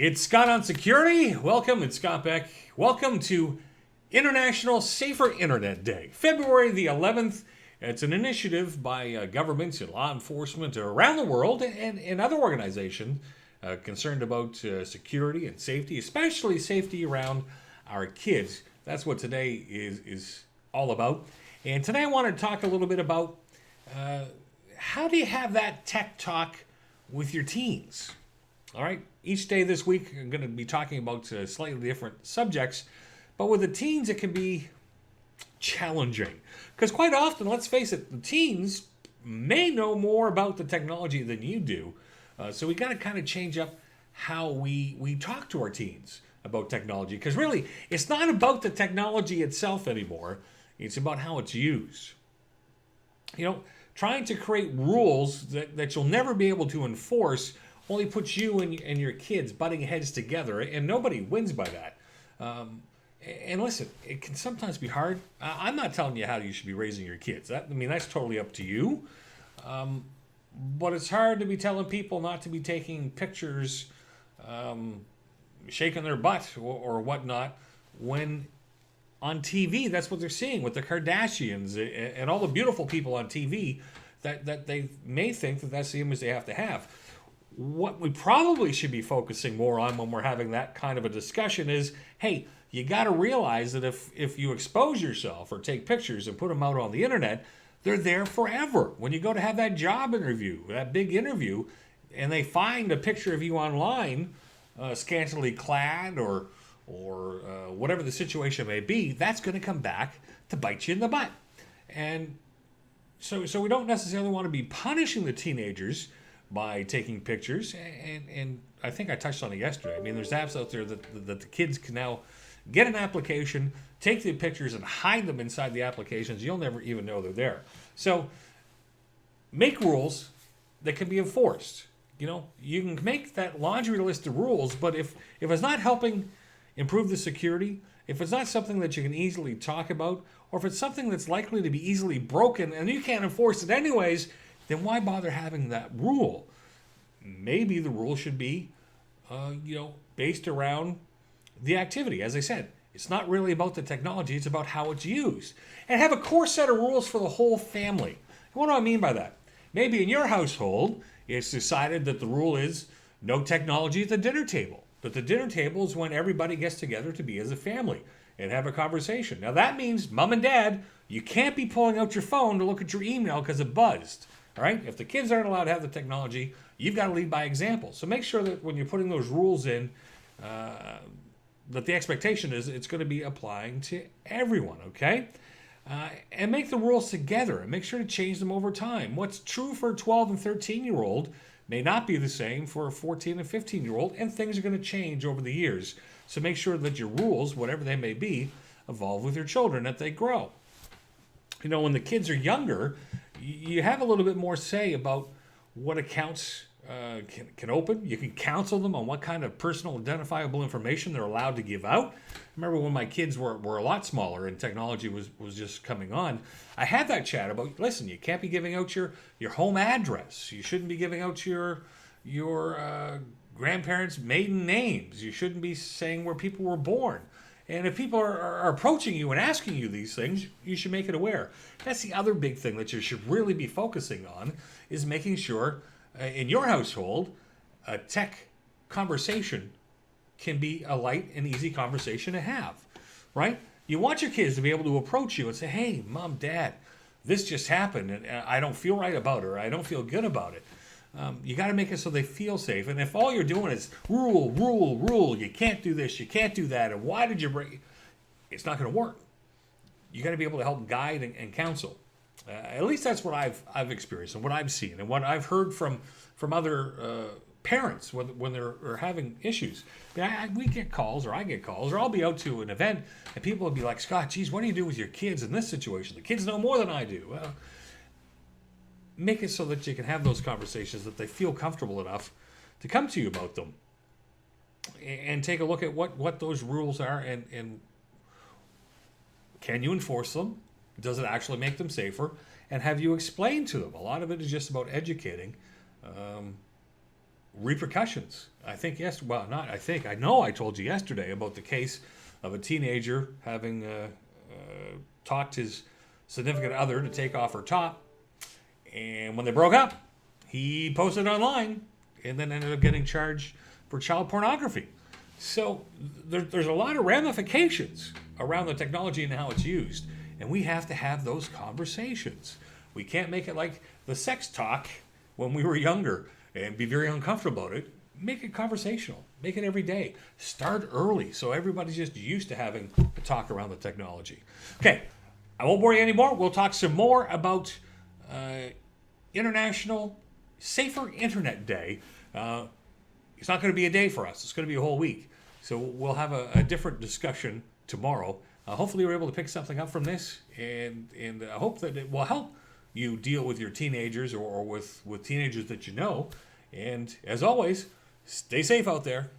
It's Scott on Security. Welcome, it's Scott Beck. Welcome to International Safer Internet Day, February the 11th. It's an initiative by governments and law enforcement around the world and other organizations concerned about security and safety, especially safety around our kids. That's what today is all about. And today I want to talk a little bit about how do you have that tech talk with your teens? All right, each day this week I'm going to be talking about slightly different subjects, but with the teens it can be challenging. Because quite often, let's face it, the teens may know more about the technology than you do. So we got to kind of change up how we talk to our teens about technology. Because really, it's not about the technology itself anymore. It's about how it's used. You know, trying to create rules that you'll never be able to enforce only puts you and your kids butting heads together, and nobody wins by that. And listen, it can sometimes be hard. I'm not telling you how you should be raising your kids. That's totally up to you. But it's hard to be telling people not to be taking pictures, shaking their butt or whatnot, when on TV that's what they're seeing with the Kardashians and all the beautiful people on TV that they may think that that's the image they have to have. What we probably should be focusing more on when we're having that kind of a discussion is, hey, you got to realize that if you expose yourself or take pictures and put them out on the internet, they're there forever. When you go to have that job interview, that big interview, and they find a picture of you online, scantily clad or whatever the situation may be, that's going to come back to bite you in the butt. And so we don't necessarily want to be punishing the teenagers by taking pictures, and I think I touched on it yesterday. I mean, there's apps out there that the kids can now get an application, take the pictures, and hide them inside the applications. You'll never even know they're there. So make rules that can be enforced. You know, you can make that laundry list of rules, but if it's not helping improve the security, if it's not something that you can easily talk about, or if it's something that's likely to be easily broken and you can't enforce it anyways, then why bother having that rule? Maybe the rule should be, based around the activity. As I said, it's not really about the technology, it's about how it's used. And have a core set of rules for the whole family. What do I mean by that? Maybe in your household, it's decided that the rule is no technology at the dinner table. But the dinner table is when everybody gets together to be as a family and have a conversation. Now that means, mom and dad, you can't be pulling out your phone to look at your email because it buzzed. All right? If the kids aren't allowed to have the technology, you've got to lead by example. So make sure that when you're putting those rules in, that the expectation is it's going to be applying to everyone, okay? And make the rules together and make sure to change them over time. What's true for a 12 and 13-year-old may not be the same for a 14 and 15-year-old, and things are going to change over the years. So make sure that your rules, whatever they may be, evolve with your children as they grow. You know, when the kids are younger, you have a little bit more say about what accounts can open. You can counsel them on what kind of personal identifiable information they're allowed to give out. I remember when my kids were a lot smaller and technology was just coming on, I had that chat about, listen, you can't be giving out your home address. You shouldn't be giving out your grandparents' maiden names. You shouldn't be saying where people were born. And if people are approaching you and asking you these things, you should make it aware. That's the other big thing that you should really be focusing on, is making sure in your household, a tech conversation can be a light and easy conversation to have, right? You want your kids to be able to approach you and say, hey, mom, dad, this just happened, and I don't feel right about it, or I don't feel good about it. You got to make it so they feel safe. And if all you're doing is rule, you can't do this, you can't do that, and why did you break? It's not going to work. You got to be able to help guide and counsel. At least that's what I've experienced and what I've seen and what I've heard from other parents when they're having issues. We get calls, or I get calls, or I'll be out to an event and people will be like, Scott, geez, what do you do with your kids in this situation? The kids know more than I do. Well, make it so that you can have those conversations, that they feel comfortable enough to come to you about them, and take a look at what those rules are, and can you enforce them? Does it actually make them safer? And have you explained to them? A lot of it is just about educating repercussions. I think yes. Well, not I think. I know I told you yesterday about the case of a teenager having talked his significant other to take off her top, and when they broke up, he posted online and then ended up getting charged for child pornography. So there's a lot of ramifications around the technology and how it's used, and we have to have those conversations. We can't make it like the sex talk when we were younger and be very uncomfortable about it. Make it conversational. Make it every day. Start early so everybody's just used to having a talk around the technology. Okay, I won't bore you anymore. We'll talk some more about International Safer Internet Day. It's not going to be a day for us. It's going to be a whole week. So we'll have a different discussion tomorrow. Hopefully we're able to pick something up from this, and I hope that it will help you deal with your teenagers or with teenagers that you know. And as always, stay safe out there.